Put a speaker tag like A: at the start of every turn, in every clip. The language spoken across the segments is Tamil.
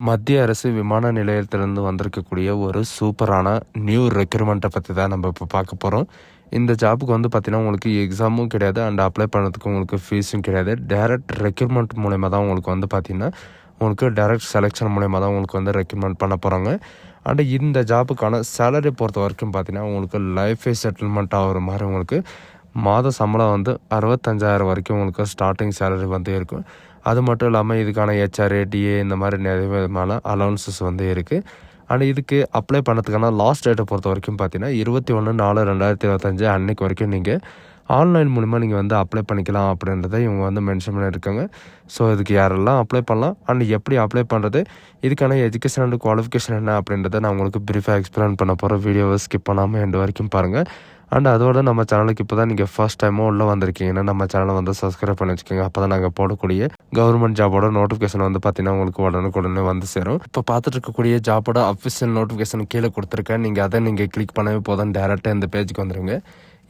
A: மத்திய அரசு விமான நிலையத்திலிருந்து வந்திருக்கக்கூடிய ஒரு சூப்பரான நியூ ரெக்ரூட்மெண்ட்டை பற்றி தான் நம்ம இப்போ பார்க்க போகிறோம். இந்த ஜாப்புக்கு வந்து பார்த்தீங்கன்னா உங்களுக்கு எக்ஸாமும் கிடையாது அண்ட் அப்ளை பண்ணுறதுக்கு உங்களுக்கு ஃபீஸும் கிடையாது. டைரக்ட் ரெக்ரூட்மெண்ட் மூலயமா தான் உங்களுக்கு வந்து பார்த்தீங்கன்னா உங்களுக்கு டைரக்ட் செலெக்ஷன் மூலயமா தான் உங்களுக்கு வந்து ரெக்ரூட்மெண்ட் பண்ண போகிறாங்க. அண்ட் இந்த ஜாப்புக்கான சேலரி பொறுத்த வரைக்கும் பார்த்தீங்கன்னா உங்களுக்கு லைஃபே செட்டில்மெண்ட் ஆகிற மாதிரி உங்களுக்கு மாத சம்பளம் வந்து 65,000 வரைக்கும் உங்களுக்கு ஸ்டார்டிங் சேலரி வந்து இருக்கும். அது மட்டும் இல்லாமல் இதுக்கான ஹெச்ஆர்ஏ, டிஏ இந்த மாதிரி நிறைய விதமான அலவன்சஸ் வந்து இருக்குது. அண்ட் இதுக்கு அப்ளை பண்ணதுக்கான லாஸ்ட் டேட்டை பொறுத்த வரைக்கும் பார்த்தீங்கன்னா 21/4/2025 அன்னைக்கு வரைக்கும் நீங்கள் ஆன்லைன் மூலிமா நீங்கள் வந்து அப்ளை பண்ணிக்கலாம் அப்படின்றத இவங்க வந்து மென்ஷன் பண்ணியிருக்காங்க. ஸோ இதுக்கு யாரெல்லாம் அப்ளை பண்ணலாம் அண்ட் எப்படி அப்ளை பண்ணுறது, இதுக்கான எஜுகேஷன் அண்ட் குவாலிஃபிகேஷன் என்ன அப்படின்றத நான் உங்களுக்கு ப்ரீஃபாக எக்ஸ்பிளைன் பண்ண போகிறேன். வீடியோவை ஸ்கிப் பண்ணாமல் எண்டு வரைக்கும் பாருங்கள். அண்ட் அதோட நம்ம சேனலுக்கு இப்போ தான் நீங்கள் ஃபர்ஸ்ட் டைமாக உள்ளே வந்திருக்கீங்கன்னா நம்ம சேனலை வந்து சப்ஸ்கிரைப் பண்ணி வச்சுக்கோங்க. அப்போ தான் நாங்கள் போடக்கூடிய கவர்மெண்ட் ஜாபோட நோட்டிஃபிகேஷன் வந்து பார்த்தீங்கன்னா உங்களுக்கு உடனுக்குடனே வந்து சேரும். இப்போ பார்த்துட்டு இருக்கக்கூடிய ஜாபோட அஃபிஷியல் நோட்டிஃபிகேஷன் கீழே கொடுத்துருக்கேன். நீங்கள் அதை நீங்கள் கிளிக் பண்ணவே போதும், டேரெக்டாக இந்த பேஜுக்கு வந்துடுங்க.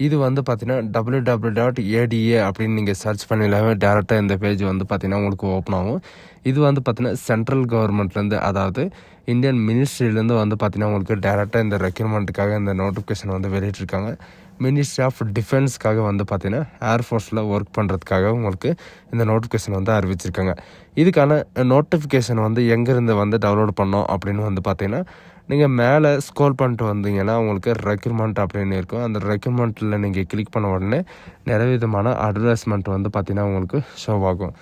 A: இது வந்து பார்த்தீங்கன்னா www.ada அப்படின்னு நீங்கள் சர்ச் பண்ணிடலாமே டேரெக்டாக இந்த பேஜ் வந்து பார்த்தீங்கன்னா உங்களுக்கு ஓப்பன் ஆகும். இது வந்து பார்த்தீங்கன்னா சென்ட்ரல் கவர்மெண்ட்லேருந்து, அதாவது இந்தியன் மினிஸ்ட்ரியிலேருந்து வந்து பார்த்தீங்கன்னா உங்களுக்கு டேரெக்டாக இந்த ரெக்ரூட்மெண்ட்டுக்காக இந்த நோட்டிஃபிகேஷன் வந்து வெளியிட்டிருக்காங்க. மினிஸ்ட்ரி ஆஃப் டிஃபென்ஸ்க்காக வந்து பார்த்தீங்கன்னா ஏர்ஃபோர்ஸில் ஒர்க் பண்ணுறதுக்காக உங்களுக்கு இந்த நோட்டிஃபிகேஷன் வந்து அறிவிச்சிருக்காங்க. இதுக்கான நோட்டிஃபிகேஷன் வந்து எங்கேருந்து வந்து டவுன்லோட் பண்ணோம் அப்படின்னு வந்து பார்த்தீங்கன்னா நீங்கள் மேலே ஸ்க்ரோல் பண்ணிட்டு வந்தீங்கன்னா உங்களுக்கு ரெக்ரூட்மெண்ட் அப்படின்னு இருக்கும். அந்த ரெக்ரூட்மெண்ட்டில் நீங்கள் கிளிக் பண்ண உடனே நிறைய விதமான அட்வர்டைஸ்மெண்ட் வந்து பார்த்தீங்கன்னா உங்களுக்கு ஷோ ஆகும்.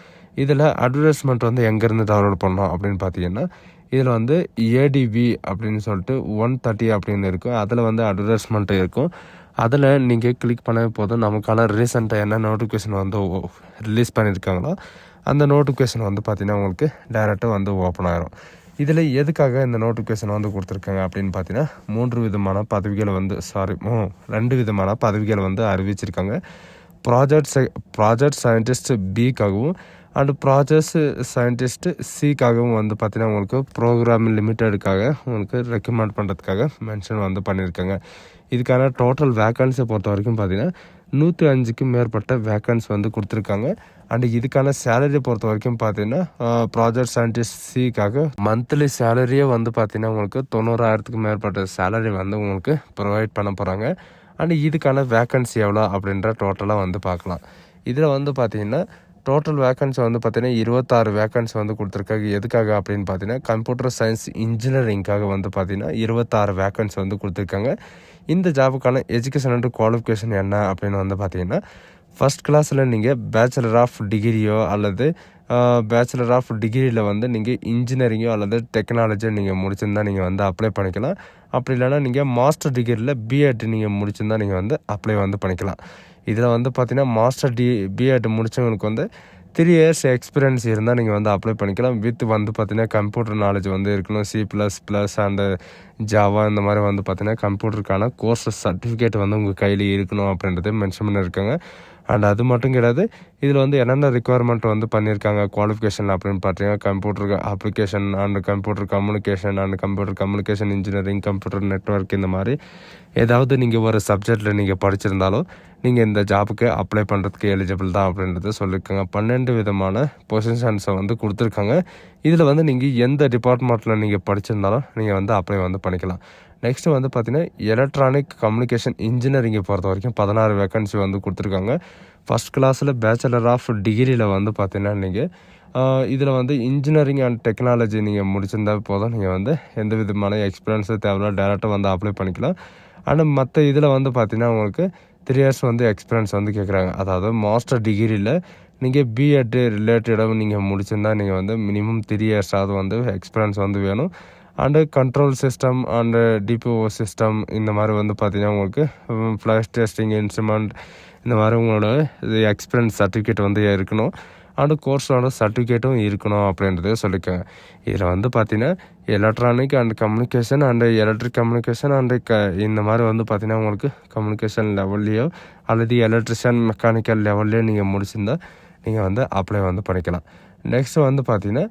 A: இதில் அட்வர்டைஸ்மெண்ட் வந்து எங்கேருந்து டவுன்லோட் பண்ணோம் அப்படின்னு பார்த்தீங்கன்னா இதில் வந்து ஏடிவி அப்படின்னு சொல்லிட்டு 130 அப்படின்னு இருக்கும். அதில் வந்து அட்வர்டைஸ்மெண்ட் இருக்கும். அதில் நீங்கள் கிளிக் பண்ண போதும் நமக்கான ரீசெண்டாக என்ன நோட்டிஃபிகேஷன் வந்து ரிலீஸ் பண்ணியிருக்காங்களோ அந்த நோட்டிஃபிகேஷன் வந்து பார்த்திங்கன்னா உங்களுக்கு டைரெக்டாக வந்து ஓப்பன் ஆகிரும். இதில் எதுக்காக இந்த நோட்டிஃபிகேஷன் வந்து கொடுத்துருக்காங்க அப்படின்னு பார்த்தீங்கன்னா 3 விதமான பதவிகளை வந்து 2 விதமான பதவிகளை வந்து அறிவிச்சிருக்காங்க. ப்ராஜெக்ட் சயின்டிஸ்ட் பிக்காகவும் அண்டு ப்ராஜெக்ட் சயின்டிஸ்ட் சிக்காகவும் வந்து பார்த்தீங்கன்னா உங்களுக்கு ப்ரோக்ராம் லிமிட்டெடுக்காக உங்களுக்கு ரெக்கமெண்ட் பண்ணுறதுக்காக மென்ஷன் வந்து பண்ணியிருக்காங்க. இதுக்கான டோட்டல் வேக்கன்ஸை பொறுத்த வரைக்கும் பார்த்தீங்கன்னா 105க்கும் மேற்பட்ட வேக்கன்ஸ் வந்து கொடுத்துருக்காங்க. அண்டு இதுக்கான சேலரியை பொறுத்த வரைக்கும் பார்த்தீங்கன்னா ப்ராஜெக்ட் சயின்டிஸ்ட் சிக்காக மந்த்லி சேலரியே வந்து பார்த்தீங்கன்னா உங்களுக்கு 90,000க்கும் மேற்பட்ட சேலரி வந்து உங்களுக்கு ப்ரொவைட் பண்ண போகிறாங்க. அண்டு இதுக்கான வேக்கன்சி எவ்வளோ அப்படின்ற டோட்டலாக வந்து பார்க்கலாம். இதில் வந்து பார்த்தீங்கன்னா டோட்டல் வேக்கன்சி வந்து பார்த்தீங்கன்னா 26 வேக்கன்சி வந்து கொடுத்துருக்காங்க. எதுக்காக அப்படின்னு பார்த்தீங்கன்னா கம்ப்யூட்டர் சயின்ஸ் இன்ஜினியரிங்காக வந்து பார்த்தீங்கன்னா 26 வேக்கன்சி வந்து கொடுத்துருக்காங்க. இந்த ஜாபுக்கான எஜுகேஷன் அண்ட் குவாலிஃபிகேஷன் என்ன அப்படின்னு வந்து பார்த்தீங்கன்னா ஃபஸ்ட் கிளாஸில் நீங்கள் பேச்சுலர் ஆஃப் டிகிரியோ அல்லது பேச்சுலர் ஆஃப் டிகிரியில் வந்து நீங்கள் இன்ஜினியரிங்கோ அல்லது டெக்னாலஜியோ நீங்கள் முடிச்சிருந்தா நீங்கள் வந்து அப்ளை பண்ணிக்கலாம். அப்படி இல்லைனா நீங்கள் மாஸ்டர் டிகிரியில் பிஎட் நீங்கள் முடிச்சிருந்தா நீங்கள் வந்து அப்ளை வந்து பண்ணிக்கலாம். இதில் வந்து பார்த்தீங்கன்னா மாஸ்டர் பிஎட் முடித்தவங்களுக்கு வந்து 3 years எக்ஸ்பீரியன்ஸ் இருந்தால் நீங்கள் வந்து அப்ளை பண்ணிக்கலாம். வித் வந்து பார்த்தீங்கன்னா கம்ப்யூட்டர் நாலேஜ் வந்து இருக்கணும். C++ அண்டு ஜாவா இந்த மாதிரி வந்து பார்த்தீங்கன்னா கம்ப்யூட்டருக்கான கோர்ஸ் சர்டிஃபிகேட் வந்து உங்கள் கையில் இருக்கணும் அப்படின்றத மென்ஷன் பண்ணியிருக்காங்க. அண்ட் அது மட்டும் கிடையாது, இதில் வந்து என்னென்ன ரிக்குவயர்மெண்ட் வந்து பண்ணியிருக்காங்க குவாலிஃபிகேஷன் அப்படின்னு பார்த்தீங்கன்னா computer application and computer communication engineering, computer network இந்த மாதிரி ஏதாவது நீங்கள் ஒரு சப்ஜெக்டில் நீங்கள் படிச்சிருந்தாலும் நீங்கள் இந்த ஜாபுக்கு அப்ளை பண்ணுறதுக்கு எலிஜிபிள் தான் அப்படின்றத சொல்லியிருக்காங்க. 12 விதமான பொசிஷன்ஸை வந்து கொடுத்துருக்காங்க. இதில் வந்து நீங்கள் எந்த டிபார்ட்மெண்ட்டில் நீங்கள் படிச்சிருந்தாலும் நீங்கள் வந்து அப்ளை வந்து பண்ணிக்கலாம். நெக்ஸ்ட்டு வந்து பார்த்தீங்கன்னா எலக்ட்ரானிக் கம்யூனிகேஷன் இன்ஜினியரிங்கை பொறுத்த வரைக்கும் 16 வேக்கன்சி வந்து கொடுத்துருக்காங்க. ஃபஸ்ட் கிளாஸில் பேச்சுலர் ஆஃப் டிகிரியில் வந்து பார்த்தீங்கன்னா நீங்கள் இதில் வந்து இன்ஜினியரிங் அண்ட் டெக்னாலஜி நீங்கள் முடிச்சிருந்தா போதும், நீங்கள் வந்து எந்த விதமான எக்ஸ்பீரியன்ஸும் தேவையில்ல, டேரெக்டாக வந்து அப்ளை பண்ணிக்கலாம். ஆனால் மற்ற இதில் வந்து பார்த்தீங்கன்னா உங்களுக்கு 3 years வந்து எக்ஸ்பீரியன்ஸ் வந்து கேட்குறாங்க. அதாவது மாஸ்டர் டிகிரியில் நீங்கள் பிஎட் ரிலேட்டடாக நீங்கள் முடிச்சிருந்தா நீங்கள் வந்து மினிமம் 3 years வந்து எக்ஸ்பீரியன்ஸ் வந்து வேணும். And control system and TPO system இந்த மாதிரி வந்து பார்த்தீங்கன்னா உங்களுக்கு ஃப்ளாஷ் டெஸ்டிங் இன்ஸ்ட்ருமெண்ட் இந்த மாதிரி உங்களோட எக்ஸ்பீரியன்ஸ் சர்டிஃபிகேட் வந்து இருக்கணும். அண்டு கோர்ஸோட சர்டிஃபிகேட்டும் இருக்கணும் அப்படின்றத சொல்லியிருக்காங்க. இதில் வந்து பார்த்தீங்கன்னா electronic and communication and electric communication and இந்த மாதிரி வந்து பார்த்தீங்கன்னா உங்களுக்கு கம்யூனிகேஷன் லெவல்லையோ அல்லது எலக்ட்ரிஷியன் மெக்கானிக்கல் லெவல்லையோ நீங்கள் முடிச்சிருந்தால் நீங்கள் வந்து அப்ளை வந்து பண்ணிக்கலாம். நெக்ஸ்ட் வந்து பார்த்தீங்கன்னா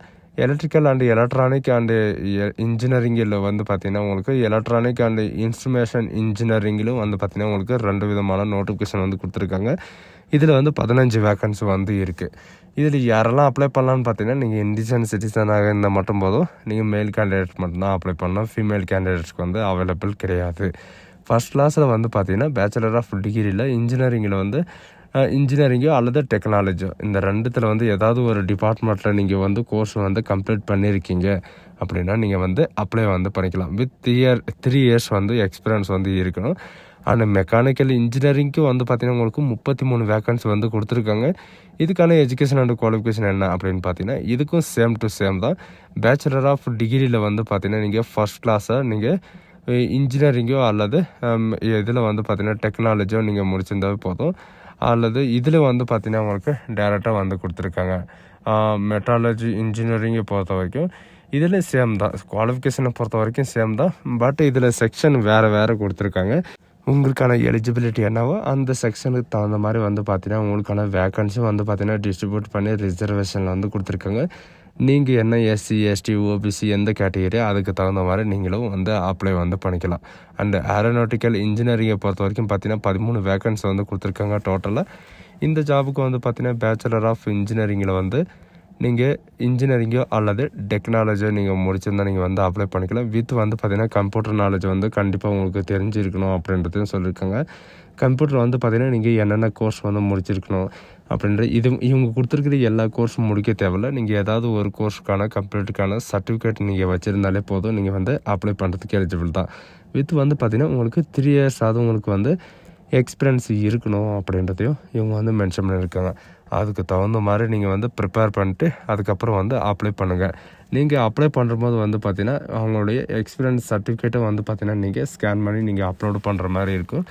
A: எலக்ட்ரிக்கல் அண்டு எலக்ட்ரானிக் அண்டு இன்ஜினியரிங்கில் வந்து பார்த்திங்கன்னா உங்களுக்கு எலக்ட்ரானிக் அண்டு இன்ஸ்ட்ருமேஷன் இன்ஜினியரிங்கிலும் வந்து பார்த்திங்கன்னா உங்களுக்கு 2 விதமான நோட்டிஃபிகேஷன் வந்து கொடுத்துருக்காங்க. இதில் வந்து 15 வேக்கன்சி வந்து இருக்குது. இதில் யாரெல்லாம் அப்ளை பண்ணலான்னு பார்த்தீங்கன்னா, நீங்கள் இண்டிஜன் சிட்டிசனாக இருந்தால் மட்டும் போதும். நீங்கள் மேல் கேண்டிடேட் மட்டும்தான் அப்ளை பண்ணலாம். ஃபீமேல் கேண்டிடேட்ஸ்க்கு வந்து அவைலபிள் கிடையாது. ஃபஸ்ட் கிளாஸில் வந்து பார்த்தீங்கன்னா, பேச்சுலர் ஆஃப் டிகிரியில் இன்ஜினியரிங்கில் வந்து இன்ஜினியரிங்கோ அல்லது டெக்னாலஜியோ இந்த ரெண்டுத்தில் வந்து ஏதாவது ஒரு டிபார்ட்மெண்ட்டில் நீங்கள் வந்து கோர்ஸ் வந்து கம்ப்ளீட் பண்ணியிருக்கீங்க அப்படின்னா நீங்கள் வந்து அப்ளை வந்து பண்ணிக்கலாம். வித் 3 இயர்ஸ் வந்து எக்ஸ்பீரியன்ஸ் வந்து இருக்கணும். அண்ட் மெக்கானிக்கல் இன்ஜினியரிங்க்கும் வந்து பார்த்திங்கன்னா உங்களுக்கு 33 வேக்கன்சி வந்து கொடுத்துருக்காங்க. இதுக்கான எஜுகேஷன் அண்ட் குவாலிஃபிகேஷன் என்ன அப்படின்னு பார்த்தீங்கன்னா, இதுக்கும் சேம் டு சேம் தான். பேச்சுலர் ஆஃப் டிகிரியில் வந்து பார்த்தீங்கன்னா நீங்கள் ஃபஸ்ட் கிளாஸாக நீங்கள் இன்ஜினியரிங்கோ அல்லது இதில் வந்து பார்த்திங்கன்னா டெக்னாலஜியோ நீங்கள் முடிச்சிருந்தாவே போதும். அல்லது இதில் வந்து பார்த்திங்கன்னா உங்களுக்கு டேரெக்டாக வந்து கொடுத்துருக்காங்க. மெட்ராலஜி இன்ஜினியரிங்கை பொறுத்த வரைக்கும் இதில் சேம் தான். குவாலிஃபிகேஷனை பொறுத்த வரைக்கும் சேம் தான். பட் இதில் செக்ஷன் வேறு கொடுத்துருக்காங்க. உங்களுக்கான எலிஜிபிலிட்டி என்னவோ அந்த செக்ஷனுக்கு தகுந்த மாதிரி வந்து பார்த்தீங்கன்னா உங்களுக்கான வேக்கன்சியும் வந்து பார்த்தீங்கன்னா டிஸ்ட்ரிபியூட் பண்ணி ரிசர்வேஷனில் வந்து கொடுத்துருக்காங்க. நீங்கள் என்ன எஸ்சி எஸ்டி ஓபிசி எந்த கேட்டகரி அதுக்கு தகுந்த மாதிரி நீங்களும் வந்து அப்ளை வந்து பண்ணிக்கலாம். அண்டு ஏரோநாட்டிக்கல் இன்ஜினியரிங்கை பொறுத்த வரைக்கும் பார்த்தீங்கன்னா 13 வேக்கன்சி வந்து கொடுத்துருக்காங்க டோட்டலாக. இந்த ஜாபுக்கு வந்து பார்த்தீங்கன்னா பேச்சுலர் ஆஃப் இன்ஜினியரிங்கில் வந்து நீங்கள் இன்ஜினியரிங்கோ அல்லது டெக்னாலஜியோ நீங்கள் முடிச்சிருந்தால் நீங்கள் வந்து அப்ளை பண்ணிக்கலாம். வித் வந்து பார்த்திங்கன்னா கம்ப்யூட்டர் நாலேஜ் வந்து கண்டிப்பாக உங்களுக்கு தெரிஞ்சிருக்கணும் அப்படின்றதையும் சொல்லியிருக்காங்க. கம்ப்யூட்டர் வந்து பார்த்திங்கன்னா நீங்கள் என்னென்ன கோர்ஸ் வந்து முடிச்சிருக்கணும் அப்படின்ற இவங்க கொடுத்துருக்குற எல்லா கோர்ஸும் முடிக்க தேவையில்ல. நீங்கள் ஏதாவது ஒரு கோர்ஸுக்கான கம்ப்ளீட்டுக்கான சர்டிஃபிகேட் நீங்கள் வச்சுருந்தாலே போதும். நீங்கள் வந்து அப்ளை பண்ணுறதுக்கு எலிஜிபிள் தான். வித் வந்து பார்த்திங்கன்னா உங்களுக்கு 3 இயர்ஸ் ஆகுது உங்களுக்கு வந்து எக்ஸ்பீரியன்ஸ் இருக்கணும் அப்படின்றதையும் இவங்க வந்து மென்ஷன் பண்ணியிருக்காங்க. அதுக்கு தகுந்த மாதிரி நீங்கள் வந்து ப்ரிப்பேர் பண்ணிட்டு அதுக்கப்புறம் வந்து அப்ளை பண்ணுங்கள். நீங்கள் அப்ளை பண்ணும்போது வந்து பார்த்திங்கன்னா அவங்களுடைய எக்ஸ்பீரியன்ஸ் சர்டிஃபிகேட்டை வந்து பார்த்திங்கன்னா நீங்கள் ஸ்கேன் பண்ணி நீங்கள் அப்லோடு பண்ணுற மாதிரி இருக்கும்.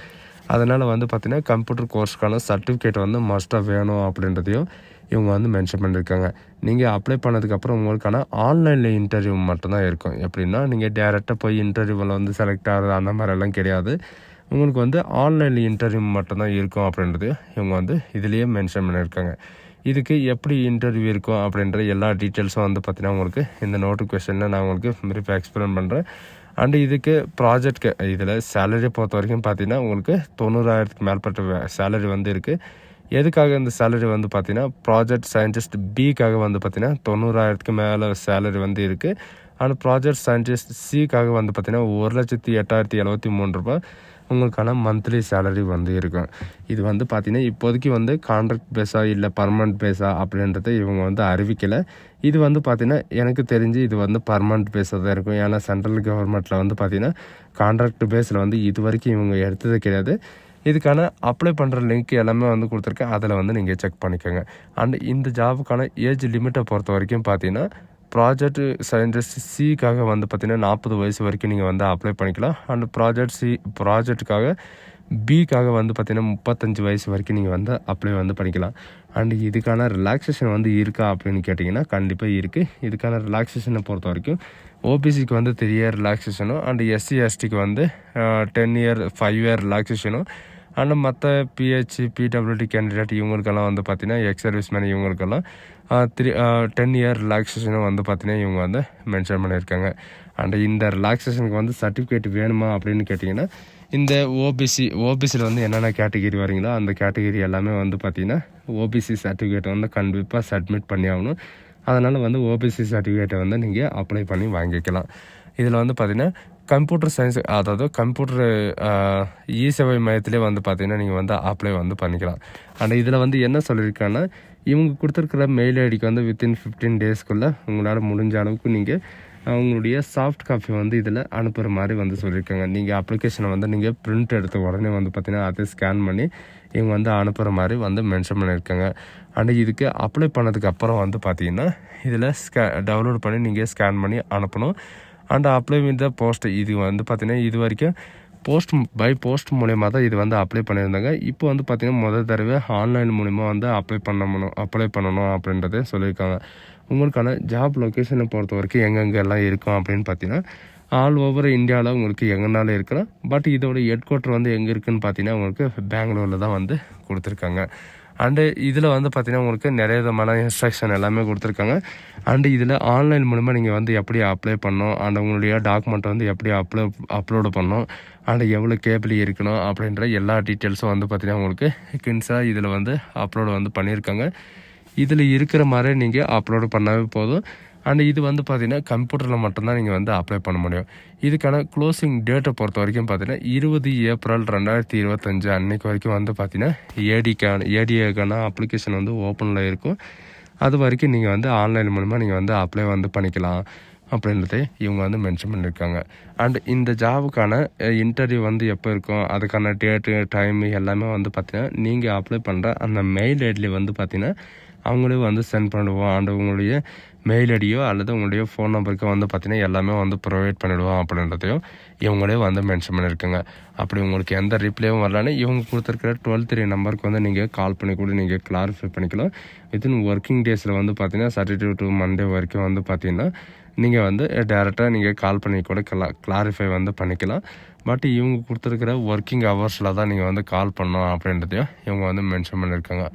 A: அதனால் வந்து பார்த்திங்கன்னா கம்ப்யூட்டர் கோர்ஸ்க்கான சர்டிஃபிகேட் வந்து மஸ்ட்டாக வேணும் அப்படின்றதையும் இவங்க வந்து மென்ஷன் பண்ணியிருக்காங்க. நீங்கள் அப்ளை பண்ணதுக்கப்புறம் உங்களுக்கான ஆன்லைனில் இன்டர்வியூ மட்டும்தான் இருக்கும். எப்படின்னா நீங்கள் டேரெக்டாக போய் இன்டர்வியூவில் வந்து செலக்ட் ஆகிறது அந்த மாதிரிலாம் கிடையாது. உங்களுக்கு வந்து ஆன்லைனில் இன்டர்வியூ மட்டும்தான் இருக்கும் அப்படின்றது இவங்க வந்து இதுலேயே மென்ஷன் பண்ணியிருக்காங்க. இதுக்கு எப்படி இன்டர்வியூ இருக்கும் அப்படின்ற எல்லா டீட்டெயில்ஸும் வந்து பார்த்திங்கன்னா உங்களுக்கு இந்த நோட்டிஃபிகேஷனில் நான் உங்களுக்கு பிரீஃபாக எக்ஸ்பிளைன் பண்ணுறேன். அண்டு இதுக்கு ப்ராஜெக்ட்க்கு இதில் சேலரியை பொறுத்த வரைக்கும் பார்த்திங்கன்னா உங்களுக்கு 90,000க்கு மேற்பட்ட சேலரி வந்து இருக்குது. எதுக்காக இந்த சேலரி வந்து பார்த்திங்கன்னா ப்ராஜெக்ட் சயின்டிஸ்ட் பிக்காக வந்து பார்த்திங்கன்னா 90,000க்கு மேலே சேலரி வந்து இருக்குது. அண்ட் ப்ராஜெக்ட் சயின்டிஸ்ட் சிக்காக வந்து பார்த்திங்கன்னா 1,08,073 ரூபாய் உங்களுக்கான மந்த்லி சேலரி வந்து இருக்கும். இது வந்து பார்த்திங்கன்னா இப்போதைக்கு வந்து கான்ட்ராக்ட் பேஸா இல்லை பர்மனெண்ட் பேஸா அப்படின்றத இவங்க வந்து அறிவிக்கலை. இது வந்து பார்த்திங்கன்னா எனக்கு தெரிஞ்சு இது வந்து பர்மனெண்ட் பேஸாக தான் இருக்கும். ஏன்னா சென்ட்ரல் கவர்மெண்ட்டில் வந்து பார்த்திங்கன்னா கான்ட்ராக்ட் பேஸில் வந்து இது வரைக்கும் இவங்க எடுத்தது கிடையாது. இதுக்கான அப்ளை பண்ணுற லிங்க் எல்லாமே வந்து கொடுத்துருக்கேன். அதில் வந்து நீங்கள் செக் பண்ணிக்கோங்க. அண்ட் இந்த ஜாபுக்கான ஏஜ் லிமிட்டை பொறுத்த வரைக்கும் பார்த்தீங்கன்னா ப்ராஜெக்ட் சயின்டிஸ்ட் சிக்காக வந்து பார்த்திங்கன்னா 40 வயசு வரைக்கும் நீங்கள் வந்து அப்ளை பண்ணிக்கலாம். அண்ட் ப்ராஜெக்ட்டுக்காக பிக்காக வந்து பார்த்திங்கன்னா 35 வயசு வரைக்கும் நீங்கள் வந்து அப்ளை வந்து பண்ணிக்கலாம். அண்ட் இதுக்கான ரிலாக்ஸேஷன் வந்து இருக்கா அப்படின்னு கேட்டிங்கன்னா கண்டிப்பாக இருக்குது. இதுக்கான ரிலாக்ஸேஷனை பொறுத்த வரைக்கும் ஓபிசிக்கு வந்து 3 இயர் ரிலாக்ஸேஷனும் அண்ட் எஸ்சி எஸ்டிக்கு வந்து 10 இயர் 5 இயர் ரிலாக்ஸேஷனும் அண்ட் மற்ற பிடபிள்யூடி கேண்டிடேட் இவங்களுக்கெல்லாம் வந்து பார்த்திங்கன்னா எக்ஸ் சர்வீஸ் மேன் இவங்களுக்கெல்லாம் 10 இயர் ரிலாக்ஸேஷனும் வந்து பார்த்திங்கன்னா இவங்க வந்து மென்ஷன் பண்ணியிருக்காங்க. அண்ட் இந்த ரிலாக்ஸேஷனுக்கு வந்து சர்டிஃபிகேட் வேணுமா அப்படின்னு கேட்டிங்கன்னா இந்த ஓபிசியில் வந்து என்னென்ன கேட்டகிரி வரீங்களோ அந்த கேட்டகிரி எல்லாமே வந்து பார்த்திங்கன்னா ஓபிசி சர்டிஃபிகேட் வந்து கண்டிப்பாக சப்மிட் பண்ணி ஆகணும். அதனால் வந்து ஓபிசி சர்டிஃபிகேட்டை வந்து நீங்கள் அப்ளை பண்ணி வாங்கிக்கலாம். இதில் வந்து பார்த்திங்கன்னா கம்ப்யூட்டர் சயின்ஸ் அதாவது கம்ப்யூட்டர் இ-சேவை மையத்திலே வந்து பார்த்திங்கன்னா நீங்கள் வந்து அப்ளை வந்து பண்ணிக்கலாம். அண்ட் இதில் வந்து என்ன சொல்லியிருக்காங்கன்னா இவங்க கொடுத்துருக்குற மெயில் ஐடிக்கு வந்து வித்தின் 15 டேஸ்க்குள்ளே உங்களால் முடிஞ்ச அளவுக்கு நீங்கள் அவங்களுடைய சாஃப்ட் காப்பி வந்து இதில் அனுப்புகிற மாதிரி வந்து சொல்லியிருக்காங்க. நீங்கள் அப்ளிகேஷனை வந்து நீங்கள் பிரிண்ட் எடுத்த உடனே வந்து பார்த்திங்கன்னா அதை ஸ்கேன் பண்ணி இவங்க வந்து அனுப்புகிற மாதிரி வந்து மென்ஷன் பண்ணியிருக்காங்க. அண்ட் இதுக்கு அப்ளை பண்ணதுக்கு அப்புறம் வந்து பார்த்திங்கன்னா இதில் டவுன்லோட் பண்ணி நீங்கள் ஸ்கேன் பண்ணி அனுப்பணும். And apply with the post இது வந்து பார்த்திங்கன்னா இது வரைக்கும் போஸ்ட் மூலயமா தான் இது வந்து அப்ளை பண்ணியிருந்தாங்க. இப்போ வந்து பார்த்திங்கன்னா முதல் தடவை ஆன்லைன் மூலிமா வந்து அப்ளை பண்ணணும் அப்படின்றத சொல்லியிருக்காங்க. உங்களுக்கான ஜாப் லொக்கேஷனை பொறுத்த வரைக்கும் எங்கெங்கெல்லாம் இருக்கும் அப்படின்னு பார்த்தீங்கன்னா ஆல் ஓவர் இந்தியாவில் உங்களுக்கு எங்கேனாலும் இருக்கலாம். பட் இதோட ஹெட் குவார்ட்டர் வந்து எங்கே இருக்குதுன்னு பார்த்தீங்கன்னா உங்களுக்கு பெங்களூரில் தான் வந்து கொடுத்துருக்காங்க. அண்டு இதில் வந்து பார்த்திங்கன்னா உங்களுக்கு நிறைய விதமான இன்ஸ்ட்ரக்ஷன் எல்லாமே கொடுத்துருக்காங்க. அண்டு இதில் ஆன்லைன் மூலமா நீங்கள் வந்து எப்படி அப்ளை பண்ணணும் அண்ட் உங்களுடைய டாக்குமெண்ட் வந்து எப்படி அப்லோடு பண்ணணும் அண்ட் எவ்வளோ கேபிள் இருக்கணும் அப்படின்ற எல்லா டீட்டெயில்ஸும் வந்து பார்த்திங்கன்னா உங்களுக்கு கின்ஸாக இதில் வந்து அப்லோடு வந்து பண்ணியிருக்காங்க. இதில் இருக்கிற மாதிரி நீங்கள் அப்லோடு பண்ணாவே போதும். அண்ட் இது வந்து பார்த்தீங்கன்னா கம்ப்யூட்டரில் மட்டும்தான் நீங்கள் வந்து அப்ளை பண்ண முடியும். இதுக்கான க்ளோசிங் டேட்டை பொறுத்த வரைக்கும் பார்த்தீங்கன்னா 20 ஏப்ரல் 2025 அன்னைக்கு வரைக்கும் வந்து பார்த்தீங்கன்னா ஏடிஏக்கான அப்ளிகேஷன் வந்து ஓப்பனில் இருக்கும். அது வரைக்கும் நீங்கள் வந்து ஆன்லைன் மூலமாக நீங்கள் வந்து அப்ளை வந்து பண்ணிக்கலாம் அப்படின்றதே இவங்க வந்து மென்ஷன் பண்ணியிருக்காங்க. அண்ட் இந்த ஜாபுக்கான இன்டர்வியூ வந்து எப்போ இருக்கும், அதுக்கான டேட்டு டைமு எல்லாமே வந்து பார்த்தீங்கன்னா நீங்கள் அப்ளை பண்ணுற அந்த மெயில் ஐடியில் வந்து பார்த்தீங்கன்னா அவங்களே வந்து சென்ட் பண்ணிடுவோம். அண்ட் உங்களுடைய மெயில் ஐடியோ அல்லது உங்களுடைய ஃபோன் நம்பருக்கோ வந்து பார்த்தீங்கன்னா எல்லாமே வந்து ப்ரொவைட் பண்ணிவிடுவோம் அப்படின்றதையும் இவங்களே வந்து மென்ஷன் பண்ணியிருக்காங்க. அப்படி உங்களுக்கு எந்த ரிப்ளையும் வரலான்னு இவங்க கொடுத்துருக்கிற 12 நம்பருக்கு வந்து நீங்கள் கால் பண்ணி கூட நீங்கள் கிளாரிஃபை பண்ணிக்கலாம். வித்தின் ஒர்க்கிங் டேஸில் வந்து பார்த்தீங்கன்னா சாட்டர்டே டு மண்டே வரைக்கும் வந்து பார்த்தீங்கன்னா நீங்கள் வந்து டேரெக்டாக நீங்கள் கால் பண்ணி கூட கிளாரிஃபை வந்து பண்ணிக்கலாம். பட் இவங்க கொடுத்துருக்கிற ஒர்க்கிங் ஹவர்ஸில் தான் நீங்கள் வந்து கால் பண்ணணும் அப்படின்றதையும் இவங்க வந்து மென்ஷன் பண்ணியிருக்காங்க.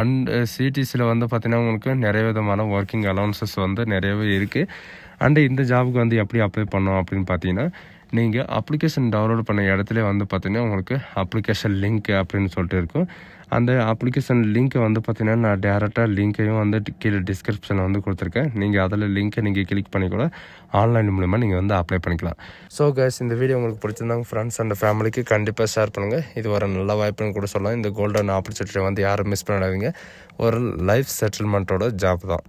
A: அண்ட் சிடிசியில் வந்து பார்த்திங்கன்னா உங்களுக்கு நிறைய விதமான ஒர்க்கிங் அலவன்சஸ் வந்து நிறையவே இருக்குது. அண்டு இந்த ஜாபுக்கு வந்து எப்படி அப்ளை பண்ணோம் அப்படின்னு பார்த்தீங்கன்னா நீங்கள் அப்ளிகேஷன் டவுன்லோட் பண்ண இடத்துல வந்து பார்த்திங்கன்னா உங்களுக்கு அப்ளிகேஷன் லிங்க் அப்படின்னு சொல்லிட்டு இருக்கும். அந்த அப்ளிகேஷன் லிங்க்கை வந்து பார்த்திங்கன்னா நான் டேரெக்டாக லிங்க்கையும் வந்து கீழே டிஸ்கிரிப்ஷனில் வந்து கொடுத்துருக்கேன். நீங்கள் அதில் லிங்க்கை நீங்கள் கிளிக் பண்ணி கூட ஆன்லைன் மூலிமா நீங்கள் வந்து அப்ளை பண்ணிக்கலாம். ஸோ கைஸ், இந்த வீடியோ உங்களுக்கு பிடிச்சிருந்தாங்க ஃப்ரெண்ட்ஸ் அண்ட் ஃபேமிலிக்கு கண்டிப்பாக ஷேர் பண்ணுங்கள். இது ஒரு நல்ல வாய்ப்புன்னு கூட சொல்லலாம். இந்த கோல்டன் ஆப்பர்ச்சுனிட்டியை வந்து யாரும் மிஸ் பண்ணிடாதீங்க. ஒரு லைஃப் செட்டில்மெண்ட்டோட ஜாப் தான்.